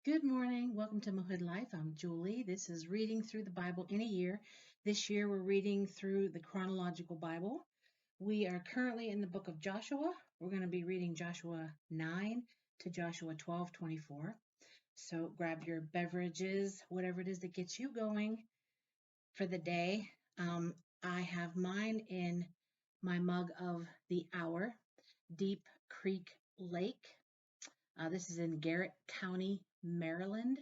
Good morning. Welcome to Motherhood Life. I'm Julie. This is Reading Through the Bible in a Year. This year we're reading through the Chronological Bible. We are currently in the book of Joshua. We're going to be reading Joshua 9 to Joshua 12:24. So grab your beverages, whatever it is that gets you going for the day. I have mine in my mug of the hour, Deep Creek Lake. This is in Garrett County, Maryland.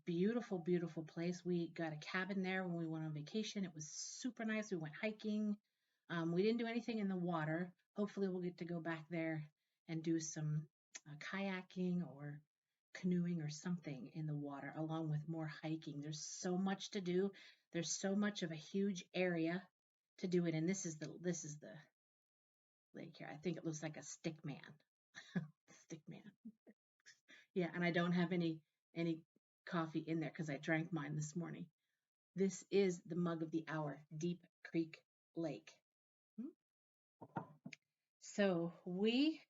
Beautiful, beautiful place. We got a cabin there when we went on vacation. It was super nice. We went hiking. We didn't do anything in the water. Hopefully, we'll get to go back there and do some kayaking or canoeing or something in the water, along with more hiking. There's so much to do. There's so much of a huge area to do it in. This is the lake here. I think it looks like a stick man. Stick man. Yeah, and I don't have any coffee in there because I drank mine this morning. This is the mug of the hour, Deep Creek Lake. So we,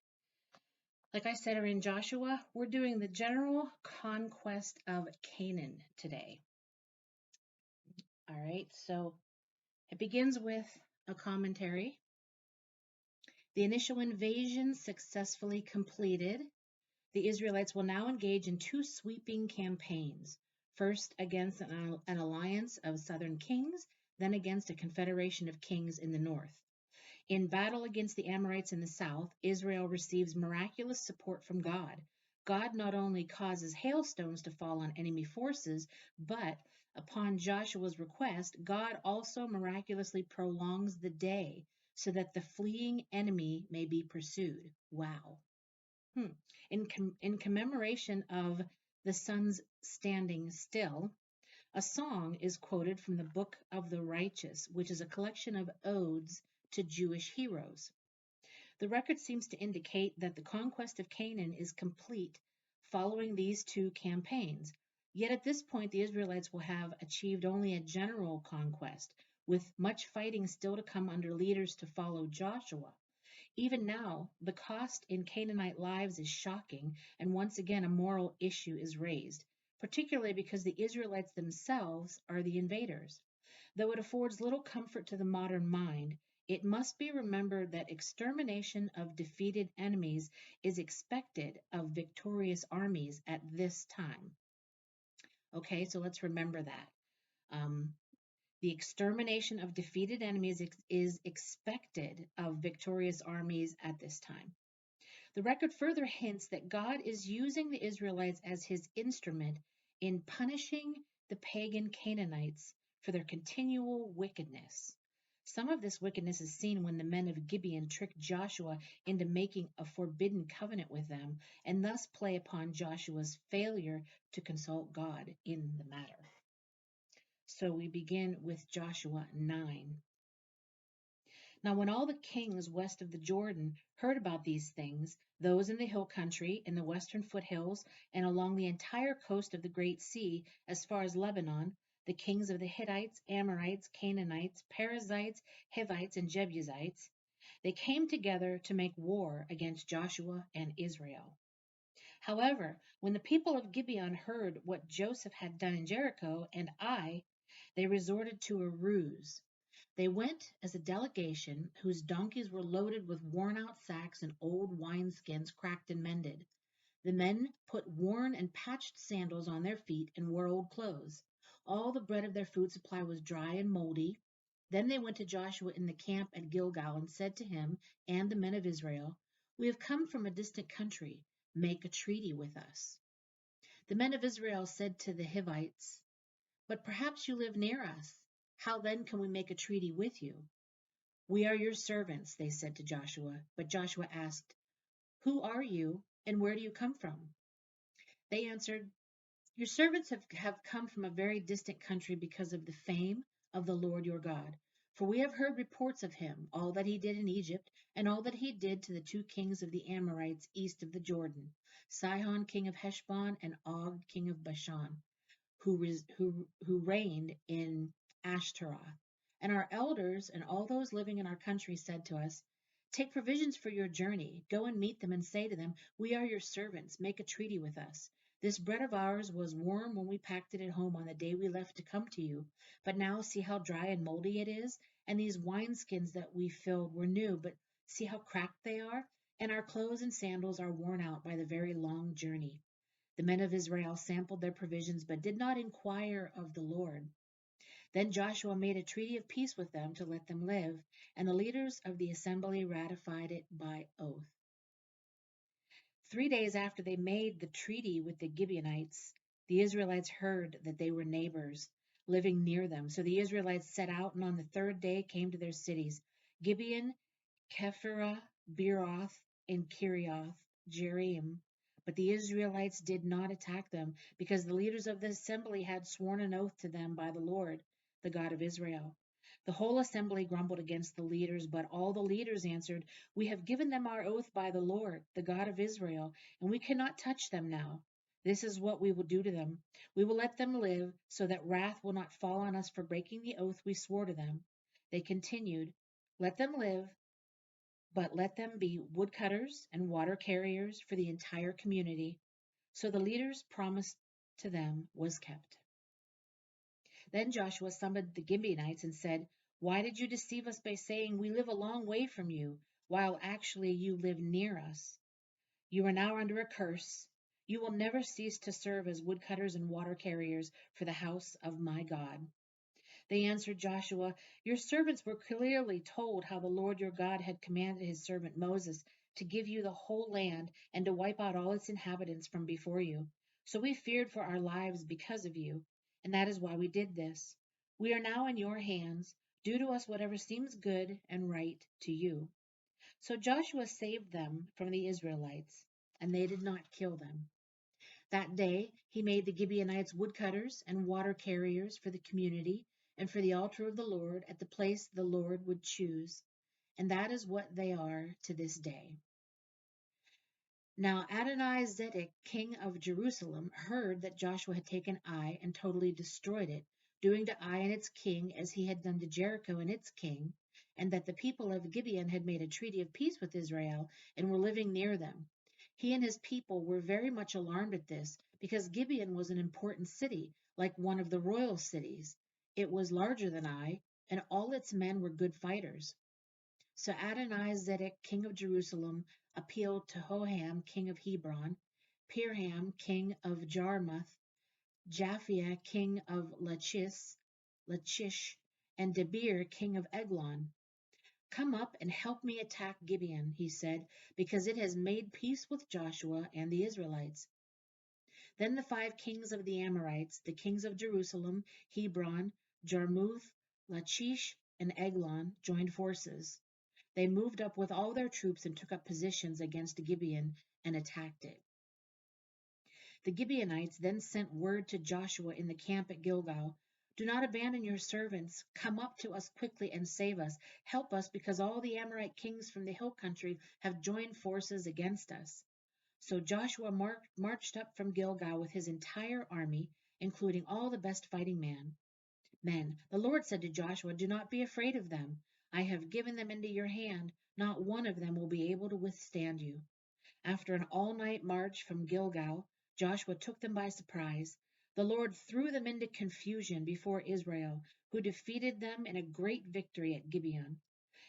like I said, are in Joshua. We're doing the general conquest of Canaan today. All right, so it begins with a commentary. The initial invasion successfully completed. The Israelites will now engage in two sweeping campaigns, first against an alliance of southern kings, then against a confederation of kings in the north. In battle against the Amorites in the south, Israel receives miraculous support from God. God not only causes hailstones to fall on enemy forces, but upon Joshua's request, God also miraculously prolongs the day so that the fleeing enemy may be pursued. Wow. In commemoration of the sun's standing still, a song is quoted from the Book of the Righteous, which is a collection of odes to Jewish heroes. The record seems to indicate that the conquest of Canaan is complete following these two campaigns. Yet at this point, the Israelites will have achieved only a general conquest, with much fighting still to come under leaders to follow Joshua. Even now, the cost in Canaanite lives is shocking, and once again a moral issue is raised, particularly because the Israelites themselves are the invaders. Though it affords little comfort to the modern mind, it must be remembered that extermination of defeated enemies is expected of victorious armies at this time. Okay, so let's remember that. Um, the extermination of defeated enemies is expected of victorious armies at this time. The record further hints that God is using the Israelites as his instrument in punishing the pagan Canaanites for their continual wickedness. Some of this wickedness is seen when the men of Gibeon trick Joshua into making a forbidden covenant with them and thus play upon Joshua's failure to consult God in the matter. So we begin with Joshua 9. Now, when all the kings west of the Jordan heard about these things, those in the hill country, in the western foothills, and along the entire coast of the Great Sea, as far as Lebanon, the kings of the Hittites, Amorites, Canaanites, Perizzites, Hivites, and Jebusites, they came together to make war against Joshua and Israel. However, when the people of Gibeon heard what Joseph had done in Jericho and Ai, they resorted to a ruse. They went as a delegation whose donkeys were loaded with worn-out sacks and old wineskins cracked and mended. The men put worn and patched sandals on their feet and wore old clothes. All the bread of their food supply was dry and moldy. Then they went to Joshua in the camp at Gilgal and said to him and the men of Israel, "We have come from a distant country. Make a treaty with us." The men of Israel said to the Hivites, "But perhaps you live near us. How then can we make a treaty with you?" "We are your servants," they said to Joshua. But Joshua asked, "Who are you, and where do you come from?" They answered, "Your servants have come from a very distant country because of the fame of the Lord your God. For we have heard reports of him, all that he did in Egypt, and all that he did to the two kings of the Amorites east of the Jordan, Sihon king of Heshbon and Og king of Bashan, who reigned in Ashtaroth. And our elders and all those living in our country said to us, 'Take provisions for your journey, go and meet them and say to them, "We are your servants, make a treaty with us." This bread of ours was warm when we packed it at home on the day we left to come to you, but now see how dry and moldy it is, and these wineskins that we filled were new, but see how cracked they are, and our clothes and sandals are worn out by the very long journey. The men of Israel sampled their provisions, but did not inquire of the Lord. Then Joshua made a treaty of peace with them to let them live, and the leaders of the assembly ratified it by oath. 3 days after they made the treaty with the Gibeonites, the Israelites heard that they were neighbors living near them. So the Israelites set out, and on the third day came to their cities, Gibeon, Kephirah, Beeroth, and Kiriath Jearim. But the Israelites did not attack them, because the leaders of the assembly had sworn an oath to them by the Lord, the God of Israel. The whole assembly grumbled against the leaders, but all the leaders answered, "We have given them our oath by the Lord, the God of Israel, and we cannot touch them now. This is what we will do to them. We will let them live, so that wrath will not fall on us for breaking the oath we swore to them." They continued, "Let them live, but let them be woodcutters and water carriers for the entire community." So the leader's promise to them was kept. Then Joshua summoned the Gibeonites and said, "Why did you deceive us by saying, 'We live a long way from you,' while actually you live near us? You are now under a curse. You will never cease to serve as woodcutters and water carriers for the house of my God." They answered Joshua, "Your servants were clearly told how the Lord your God had commanded his servant Moses to give you the whole land and to wipe out all its inhabitants from before you. So we feared for our lives because of you, and that is why we did this. We are now in your hands. Do to us whatever seems good and right to you." So Joshua saved them from the Israelites, and they did not kill them. That day he made the Gibeonites woodcutters and water carriers for the community and for the altar of the Lord at the place the Lord would choose, and that is what they are to this day. Now Adoni-Zedek, king of Jerusalem, heard that Joshua had taken Ai and totally destroyed it, doing to Ai and its king as he had done to Jericho and its king, and that the people of Gibeon had made a treaty of peace with Israel and were living near them. He and his people were very much alarmed at this, because Gibeon was an important city, like one of the royal cities. It was larger than Ai, and all its men were good fighters. So Adoni-Zedek, king of Jerusalem, appealed to Hoham, king of Hebron, Pirham, king of Jarmuth, Japhia, king of Lachish, and Debir, king of Eglon. "Come up and help me attack Gibeon," he said, "because it has made peace with Joshua and the Israelites." Then the 5 kings of the Amorites, the kings of Jerusalem, Hebron, Jarmuth, Lachish, and Eglon, joined forces. They moved up with all their troops and took up positions against Gibeon and attacked it. The Gibeonites then sent word to Joshua in the camp at Gilgal, "Do not abandon your servants. Come up to us quickly and save us. Help us, because all the Amorite kings from the hill country have joined forces against us." So Joshua marched up from Gilgal with his entire army, including all the best fighting men. The Lord said to Joshua, "Do not be afraid of them. I have given them into your hand. Not one of them will be able to withstand you." After an all-night march from Gilgal, Joshua took them by surprise. The Lord threw them into confusion before Israel, who defeated them in a great victory at Gibeon.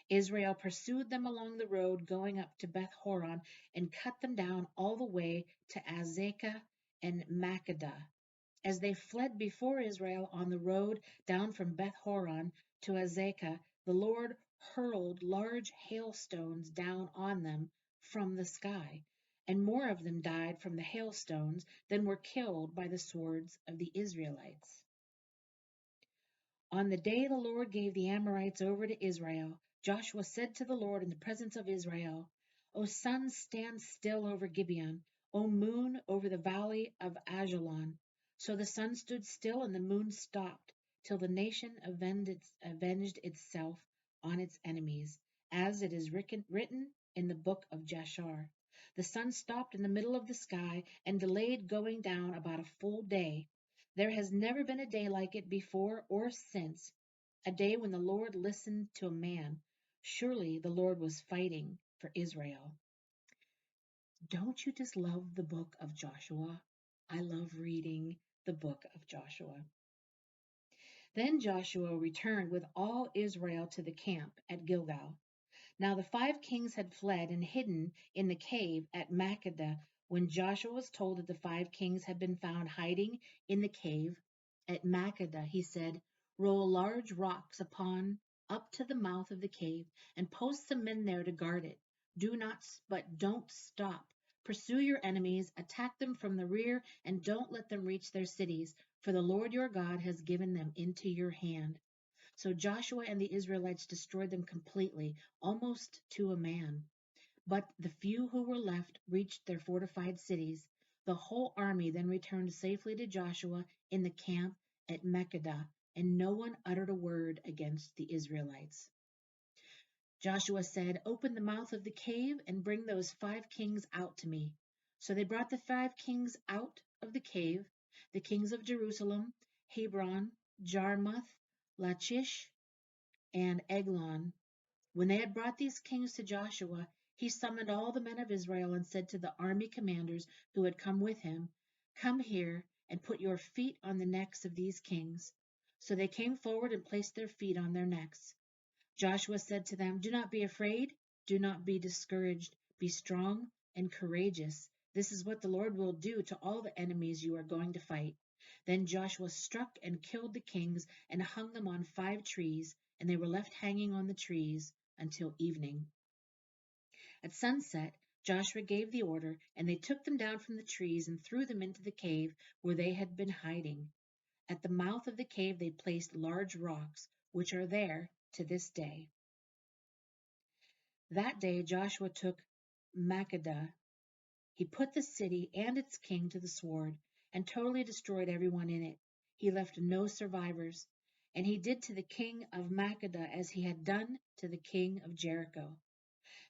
Israel pursued them along the road going up to Beth Horon and cut them down all the way to Azekah and Makkedah. As they fled before Israel on the road down from Beth Horon to Azekah, the Lord hurled large hailstones down on them from the sky, and more of them died from the hailstones than were killed by the swords of the Israelites. On the day the Lord gave the Amorites over to Israel, Joshua said to the Lord in the presence of Israel, "O sun, stand still over Gibeon, O moon, over the valley of Ajalon." So the sun stood still and the moon stopped, till the nation avenged itself on its enemies, as it is written in the book of Jashar. The sun stopped in the middle of the sky and delayed going down about a full day. There has never been a day like it before or since, a day when the Lord listened to a man. Surely the Lord was fighting for Israel. Don't you just love the book of Joshua? I love reading the book of Joshua. Then Joshua returned with all Israel to the camp at Gilgal. Now the 5 kings had fled and hidden in the cave at Makkedah. When Joshua was told that the 5 kings had been found hiding in the cave at Makkedah, he said, "Roll large rocks upon up to the mouth of the cave, and post some men there to guard it. But don't stop. Pursue your enemies, attack them from the rear, and don't let them reach their cities, for the Lord your God has given them into your hand." So Joshua and the Israelites destroyed them completely, almost to a man. But the few who were left reached their fortified cities. The whole army then returned safely to Joshua in the camp at Makkedah, and no one uttered a word against the Israelites. Joshua said, "Open the mouth of the cave and bring those 5 kings out to me." So they brought the 5 kings out of the cave, the kings of Jerusalem, Hebron, Jarmuth, Lachish, and Eglon. When they had brought these kings to Joshua, he summoned all the men of Israel and said to the army commanders who had come with him, "Come here and put your feet on the necks of these kings." So they came forward and placed their feet on their necks. Joshua said to them, "Do not be afraid, do not be discouraged, be strong and courageous. This is what the Lord will do to all the enemies you are going to fight." Then Joshua struck and killed the kings and hung them on 5 trees, and they were left hanging on the trees until evening. At sunset, Joshua gave the order, and they took them down from the trees and threw them into the cave where they had been hiding. At the mouth of the cave they placed large rocks, which are there to this day. That day Joshua took Makkedah. He put the city and its king to the sword, and totally destroyed everyone in it. He left no survivors. And he did to the king of Makkedah as he had done to the king of Jericho.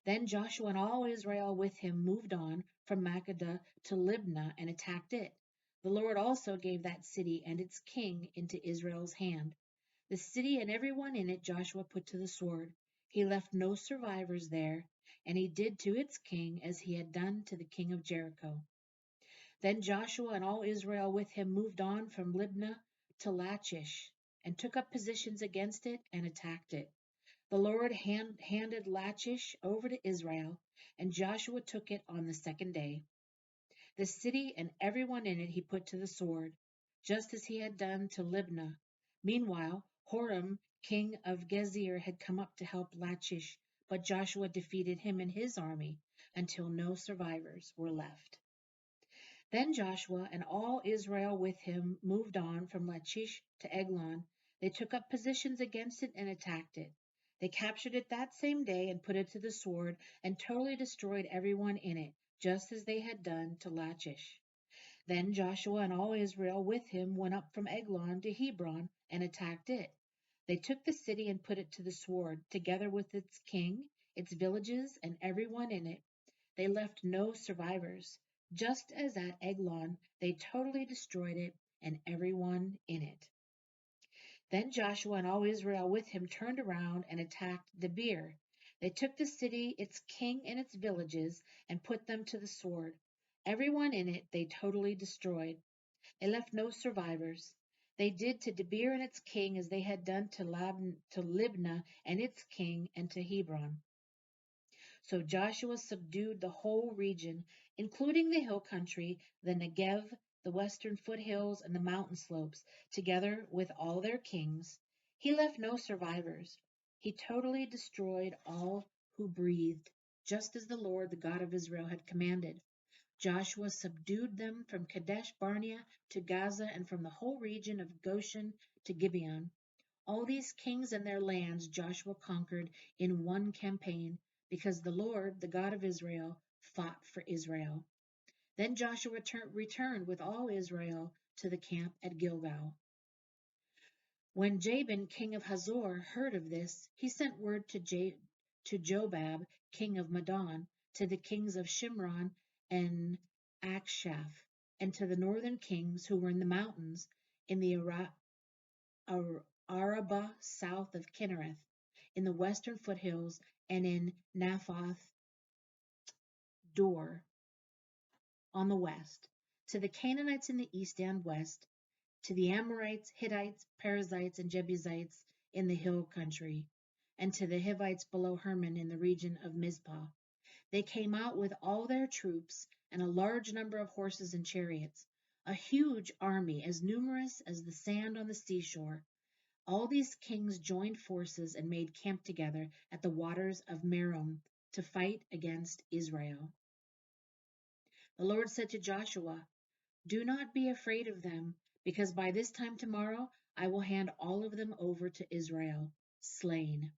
Then Joshua and all Israel with him moved on from Makkedah to Libnah and attacked it. The Lord also gave that city and its king into Israel's hand. The city and everyone in it Joshua put to the sword. He left no survivors there, and he did to its king as he had done to the king of Jericho. Then Joshua and all Israel with him moved on from Libnah to Lachish, and took up positions against it and attacked it. The Lord handed Lachish over to Israel, and Joshua took it on the 2nd day. The city and everyone in it he put to the sword, just as he had done to Libnah. Meanwhile, Horam, king of Gezer, had come up to help Lachish, but Joshua defeated him and his army until no survivors were left. Then Joshua and all Israel with him moved on from Lachish to Eglon. They took up positions against it and attacked it. They captured it that same day and put it to the sword and totally destroyed everyone in it, just as they had done to Lachish. Then Joshua and all Israel with him went up from Eglon to Hebron and attacked it. They took the city and put it to the sword, together with its king, its villages, and everyone in it. They left no survivors. Just as at Eglon, they totally destroyed it and everyone in it. Then Joshua and all Israel with him turned around and attacked Debir. They took the city, its king, and its villages, and put them to the sword. Everyone in it they totally destroyed. They left no survivors. They did to Debir and its king as they had done to Libnah and its king, and to Hebron. So Joshua subdued the whole region, including the hill country, the Negev, the western foothills, and the mountain slopes, together with all their kings. He left no survivors. He totally destroyed all who breathed, just as the Lord, the God of Israel, had commanded. Joshua subdued them from Kadesh Barnea to Gaza, and from the whole region of Goshen to Gibeon. All these kings and their lands Joshua conquered in one campaign, because the Lord, the God of Israel, fought for Israel. Then Joshua returned with all Israel to the camp at Gilgal. When Jabin, king of Hazor, heard of this, he sent word to Jobab, king of Madon, to the kings of Shimron and Akshaph, and to the northern kings who were in the mountains, in the Arabah south of Kinnereth, in the western foothills, and in Naphoth Dor on the west. to the Canaanites in the east and west, to the Amorites, Hittites, Perizzites, and Jebusites in the hill country, and to the Hivites below Hermon in the region of Mizpah. They came out with all their troops and a large number of horses and chariots, a huge army as numerous as the sand on the seashore. All these kings joined forces and made camp together at the waters of Merom to fight against Israel. The Lord said to Joshua, "Do not be afraid of them, because by this time tomorrow I will hand all of them over to Israel, slain.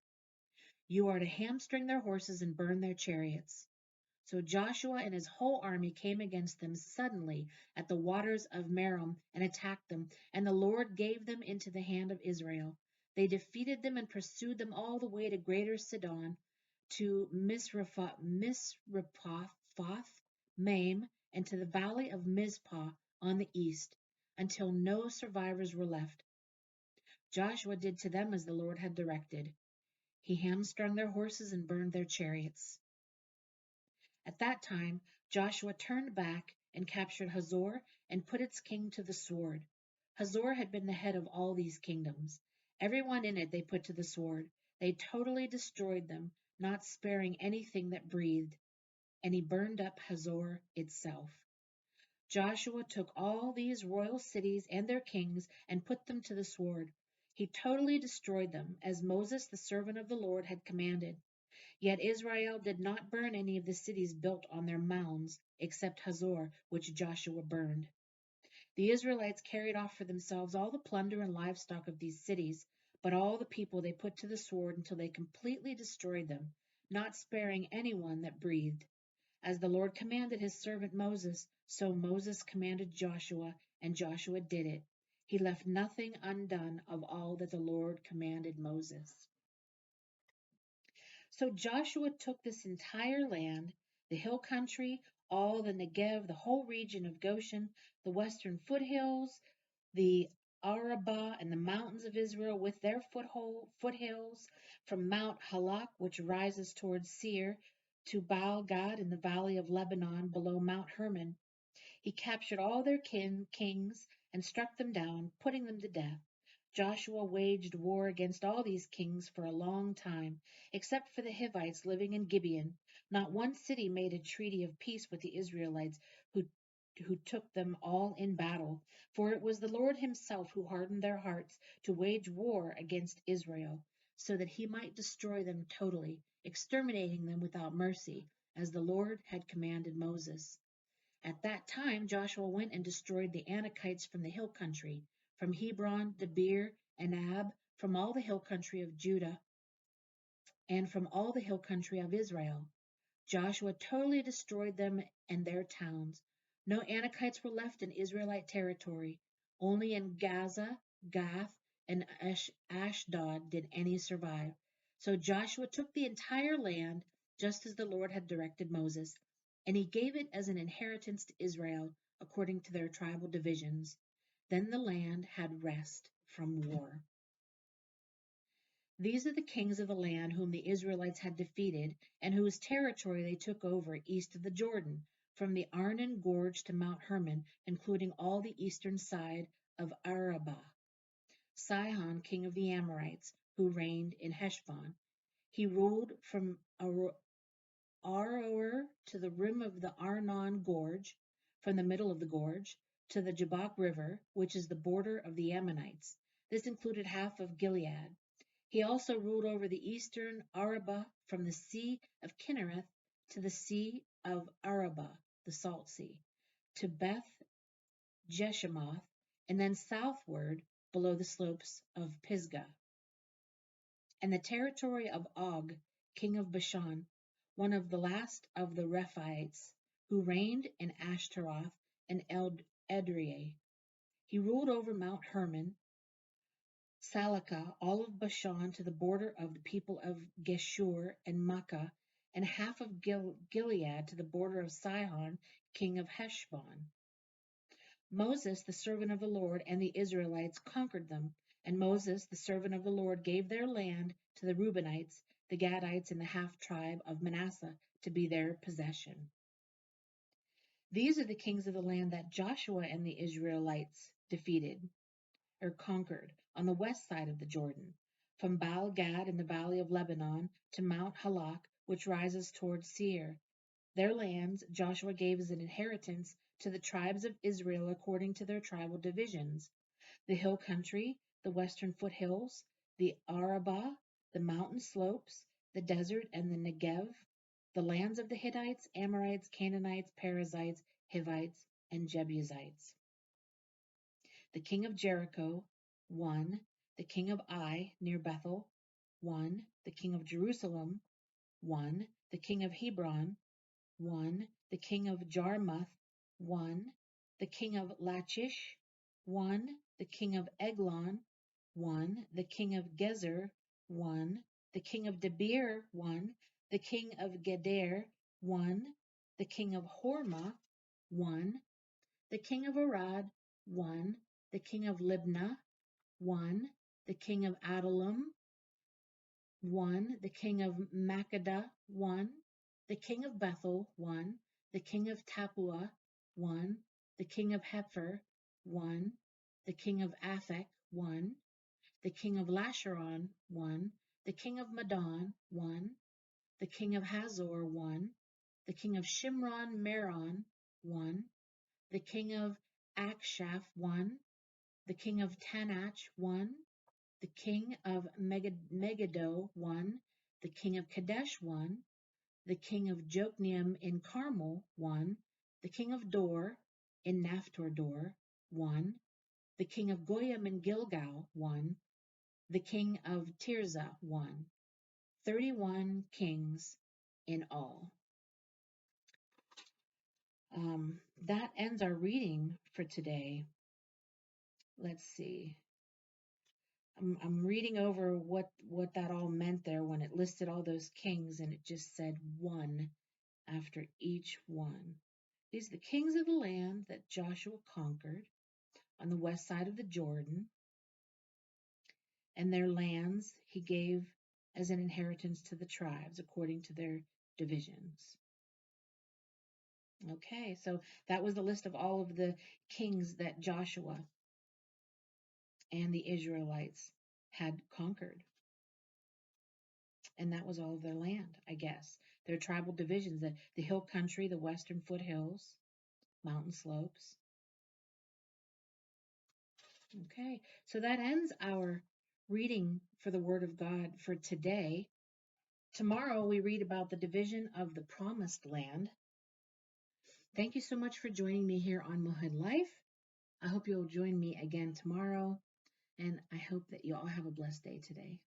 You are to hamstring their horses and burn their chariots." So Joshua and his whole army came against them suddenly at the waters of Merom and attacked them, and the Lord gave them into the hand of Israel. They defeated them and pursued them all the way to Greater Sidon, to Misrephoth Maim, and to the valley of Mizpah on the east, until no survivors were left. Joshua did to them as the Lord had directed. He hamstrung their horses and burned their chariots. At that time Joshua turned back and captured Hazor and put its king to the sword. Hazor had been the head of all these kingdoms. Everyone in it they put to the sword. They totally destroyed them, not sparing anything that breathed, and he burned up Hazor itself. Joshua took all these royal cities and their kings and put them to the sword. He totally destroyed them, as Moses, the servant of the Lord, had commanded. Yet Israel did not burn any of the cities built on their mounds, except Hazor, which Joshua burned. The Israelites carried off for themselves all the plunder and livestock of these cities, but all the people they put to the sword until they completely destroyed them, not sparing anyone that breathed. As the Lord commanded his servant Moses, so Moses commanded Joshua, and Joshua did it. He left nothing undone of all that the Lord commanded Moses. So Joshua took this entire land, the hill country, all the Negev, the whole region of Goshen, the western foothills, the Arabah, and the mountains of Israel with their foothills, from Mount Halak, which rises towards Seir, to Baal Gad in the valley of Lebanon below Mount Hermon. He captured all their kings and struck them down, putting them to death. Joshua waged war against all these kings for a long time, except for the Hivites living in Gibeon. Not one city made a treaty of peace with the Israelites, who took them all in battle. For it was the Lord himself who hardened their hearts to wage war against Israel, so that he might destroy them totally, exterminating them without mercy, as the Lord had commanded Moses. At that time Joshua went and destroyed the Anakites from the hill country, from Hebron, Debir, and Ab, from all the hill country of Judah, and from all the hill country of Israel. Joshua totally destroyed them and their towns. No Anakites were left in Israelite territory. Only in Gaza, Gath, and Ashdod did any survive. So Joshua took the entire land, just as the Lord had directed Moses, and he gave it as an inheritance to Israel according to their tribal divisions. Then the land had rest from war. These are the kings of the land whom the Israelites had defeated, and whose territory they took over east of the Jordan, from the Arnon Gorge to Mount Hermon, including all the eastern side of Arabah. Sihon, king of the Amorites, who reigned in Heshbon. He ruled from Aroer to the rim of the Arnon Gorge, from the middle of the gorge, to the Jabbok River, which is the border of the Ammonites. This included half of Gilead. He also ruled over the eastern Arabah from the Sea of Kinnereth to the Sea of Arabah, the Salt Sea, to Beth Jeshimoth, and then southward below the slopes of Pisgah. And the territory of Og, king of Bashan, one of the last of the Rephaites, who reigned in Ashtaroth and Edrei. He ruled over Mount Hermon, Salakah, all of Bashan to the border of the people of Geshur and Makkah, and half of Gilead to the border of Sihon, king of Heshbon. Moses, the servant of the Lord, and the Israelites conquered them, and Moses, the servant of the Lord, gave their land to the Reubenites, the Gadites, and the half-tribe of Manasseh to be their possession. These are the kings of the land that Joshua and the Israelites defeated or conquered on the west side of the Jordan, from Baal Gad in the valley of Lebanon to Mount Halak, which rises towards Seir. Their lands Joshua gave as an inheritance to the tribes of Israel according to their tribal divisions: the hill country, the western foothills, the Arabah, the mountain slopes, the desert and the Negev, the lands of the Hittites, Amorites, Canaanites, Perizzites, Hivites, and Jebusites. The king of Jericho, 1. The king of Ai near Bethel, 1. The king of Jerusalem, 1. The king of Hebron, 1. The king of Jarmuth, 1. The king of Lachish, 1. The king of Eglon, 1. The king of Gezer, 1. The king of Debir, 1. The king of Geder, 1. The king of Hormah, 1. The king of Arad, 1. The king of Libnah, 1. The king of Adullam, 1. The king of Makkedah, 1. The king of Bethel, 1. The king of Tappuah, 1. The king of Hepher, 1. The king of Aphek, 1. The king of Lasharon, 1. The king of Madon, 1. The king of Hazor, 1. The king of Shimron Meron, 1. The king of Akshaph, 1. The king of Tanach, 1. The king of Megiddo, 1. The king of Kadesh, 1. The king of Jokneam in Carmel, 1. The king of Dor in Naphtor Dor, 1. The king of Goyim in Gilgal, 1. The king of Tirzah, 1. 31 kings in all. That ends our reading for today. Let's see. I'm reading over what that all meant there when it listed all those kings and it just said one after each one. These are the kings of the land that Joshua conquered on the west side of the Jordan, and their lands he gave as an inheritance to the tribes according to their divisions. Okay, so that was the list of all of the kings that Joshua and the Israelites had conquered. And that was all of their land, I guess. Their tribal divisions, the hill country, the western foothills, mountain slopes. Okay, so that ends our reading for the Word of God for today. Tomorrow we read about the division of the Promised Land. Thank you so much for joining me here on Mohed Life. I hope you'll join me again tomorrow, and I hope that you all have a blessed day today.